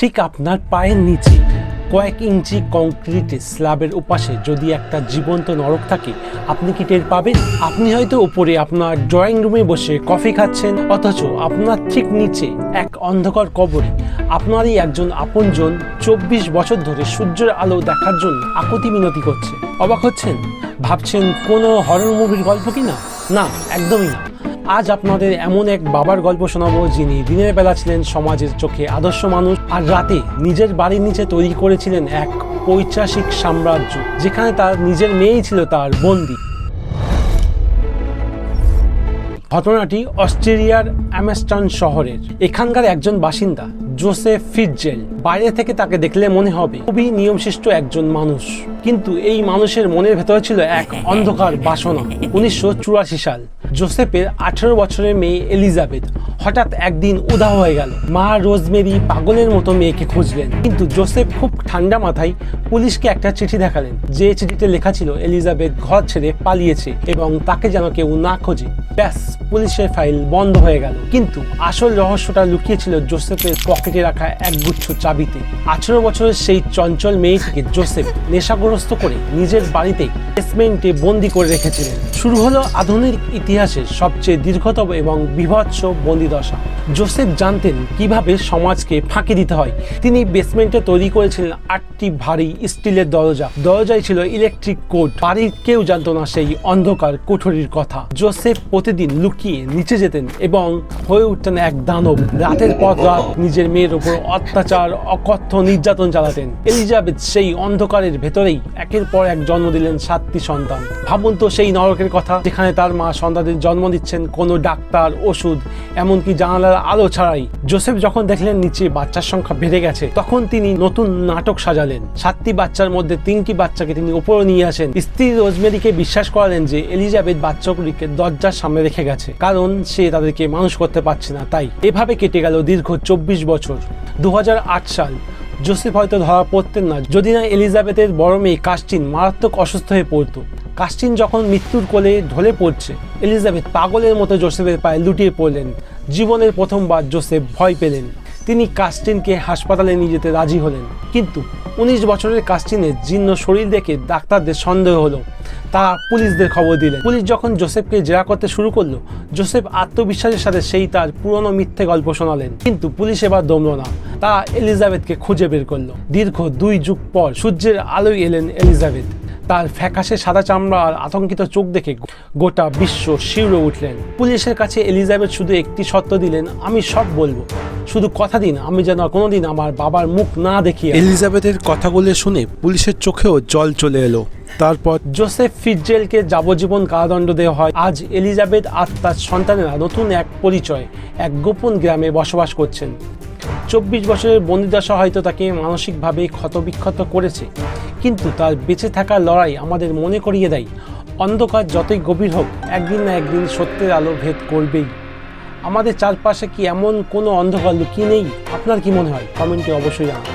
ঠিক আপনার পায়ের নিচে কয়েক ইঞ্চি কংক্রিট স্ল্যাবের উপাশে যদি একটা জীবন্ত নরক থাকে, আপনি কি টের পাবেন? আপনি হয়তো উপরে আপনার ড্রয়িং রুমে বসে কফি খাচ্ছেন, অথচ আপনার ঠিক নিচে এক অন্ধকার কবরে আপনারই একজন আপনজন 24 বছর ধরে সূর্যের আলো দেখার জন্য আকুতি মিনতি করছে। অবাক হচ্ছেন? ভাবছেন কোনো হরর মুভির গল্প কিনা? না, একদমই না। আজ আপনাদের এমন এক বাবার গল্প শোনাবো, যিনি দিনের বেলা ছিলেন সমাজের চোখে আদর্শ মানুষ, আর রাতে নিজের বাড়ির নিচে তৈরি করেছিলেন এক পৈশাচিক সাম্রাজ্য, যেখানে তার নিজের মেয়েই ছিল তার বন্দী। ঘটনাটি অস্ট্রেলিয়ার অ্যামস্টার্ন শহরের। এখানকার একজন বাসিন্দা জোসেফ ফিটজেরাল্ড। বাইরে থেকে তাকে দেখলে মনে হবে খুবই নিয়মশিষ্ট একজন মানুষ, কিন্তু এই মানুষের মনের ভেতরে ছিল এক অন্ধকার বাসনা। 1984 সাল। জোসেফের 18 বছরের মেয়ে এলিজাবেথ হঠাৎ একদিন উধাও হয়ে গেল। মা রোজমেরি পাগলের মতো মেয়েকে খুঁজলেন, কিন্তু জোসেফ খুব ঠান্ডা মাথায় পুলিশকে একটা চিঠি দেখালেন, যে চিঠিতে লেখা ছিল এলিজাবেথ ঘর ছেড়ে পালিয়েছে এবং তাকে যেন কেউ না খোঁজে। ব্যাস, পুলিশের ফাইল বন্ধ হয়ে গেল। কিন্তু আসল রহস্যটা লুকিয়ে ছিল জোসেফের পকেটে রাখা একগুচ্ছ চাবিতে। 18 বছরের সেই চঞ্চল মেয়েটিকে জোসেফ নেশাগ্রস্ত করে নিজের বাড়িতে বেসমেন্টে বন্দি করে রেখেছিলেন। শুরু হলো আধুনিক ইতিহাসের সবচেয়ে দীর্ঘতম এবং বীভৎস বন্দিদশা। জোসেফ জানতেন কিভাবে সমাজকে ফাঁকি দিতে হয়। তিনি বেসমেন্টে তৈরি করেছিলেন 8টি ভারী স্টিলের দরজা। দরজায় ছিল ইলেকট্রিক কোড। বাড়ির কেউ জানতো না সেই অন্ধকার কোঠরির কথা। জোসেফ প্রতিদিন লুকিয়ে নিচে যেতেন এবং হয়ে উঠতেন এক দানব। রাতের পর রাত নিজের মেয়ের উপর অত্যাচার, অকথ্য নির্যাতন চালাতেন। এলিজাবেথ সেই অন্ধকারের ভেতরেই একের পর এক জন্ম দিলেন 7টি সন্তান। ভাবুন তো সেই নরকের কথা, যেখানে তার মা সন্তানদের জন্ম দিচ্ছেন কোনো ডাক্তার, ওষুধ, এমনকি জানালার আলো ছাড়াই। জোসেফ যখন দেখলেন নিচে বাচ্চার সংখ্যা বেড়ে গেছে, তখন তিনি নতুন নাটক সাজালেন। 7টি বাচ্চার মধ্যে 3টি বাচ্চাকে তিনি উপরে নিয়ে আসেন। স্ত্রী রোজমেরিকে বিশ্বাস করালেন যে এলিজাবেথ বাচ্চাগুলিকে দরজার সামনে রেখে গেছে, কারণ সে তাদেরকে মানুষ করতে পারছে না। তাই এভাবে কেটে গেল দীর্ঘ 24 বছর। 2008 সাল। জোসেফ হয়তো ধরা পড়তেন না যদি না এলিজাবেথের বড় মেয়ে কাস্টিন মারাত্মক অসুস্থ হয়ে পড়তো। কাস্টিন যখন মৃত্যুর কোলে ঢলে পড়ছে, এলিজাবেথ পাগলের মতো জোসেফের পায়ে লুটিয়ে পড়লেন। জীবনের প্রথমবার জোসেফ ভয় পেলেন। তিনি কাস্টিনকে হাসপাতালে নিয়ে যেতে রাজি হলেন, কিন্তু 19 বছরের কাস্টিনের জীর্ণ শরীর দেখে ডাক্তারদের সন্দেহ হলো। তারা পুলিশদের খবর দিলেন। পুলিশ যখন জোসেফকে জেরা করতে শুরু করলো, জোসেফ আত্মবিশ্বাসের সাথে সেই তার পুরনো মিথ্যে গল্প শোনালেন। কিন্তু পুলিশ এবার দমল না। তারা এলিজাবেথকে খুঁজে বের করলো। দীর্ঘ 2 যুগ পর সূর্যের আলোয় এলেন এলিজাবেথ। তার ফ্যাকাশে সাদা চামড়া আর আতঙ্কিত চোখ দেখে গোটা বিশ্ব শিউরে উঠলেন। পুলিশের কাছে এলিজাবেথ শুধু একটি শর্ত দিলেন, আমি সব বলবো, শুধু কথা দিন আমি যেন কোনোদিন আমার বাবার মুখ না দেখি। এলিজাবেথের কথাগুলো শুনে পুলিশের চোখেও জল চলে এলো। তারপর জোসেফ ফিটজেরাল্ডকে যাবজ্জীবন কারাদণ্ড দেওয়া হয়। আজ এলিজাবেথ আর তার সন্তানেরা নতুন এক পরিচয়, এক গোপন গ্রামে বসবাস করছেন। 24 বছরের বন্দিদশা হয়তো তাকে মানসিকভাবে ক্ষতবিক্ষত করেছে, কিন্তু তার বেঁচে থাকার লড়াই আমাদের মনে করিয়ে দেয়, অন্ধকার যতই গভীর হোক, একদিন না একদিন সত্যের আলো ভেদ করবেই। আমাদের চারপাশে কি এমন কোনো অন্ধকার লুকিয়ে নেই? আপনার কি মনে হয়? কমেন্টে অবশ্যই জানান।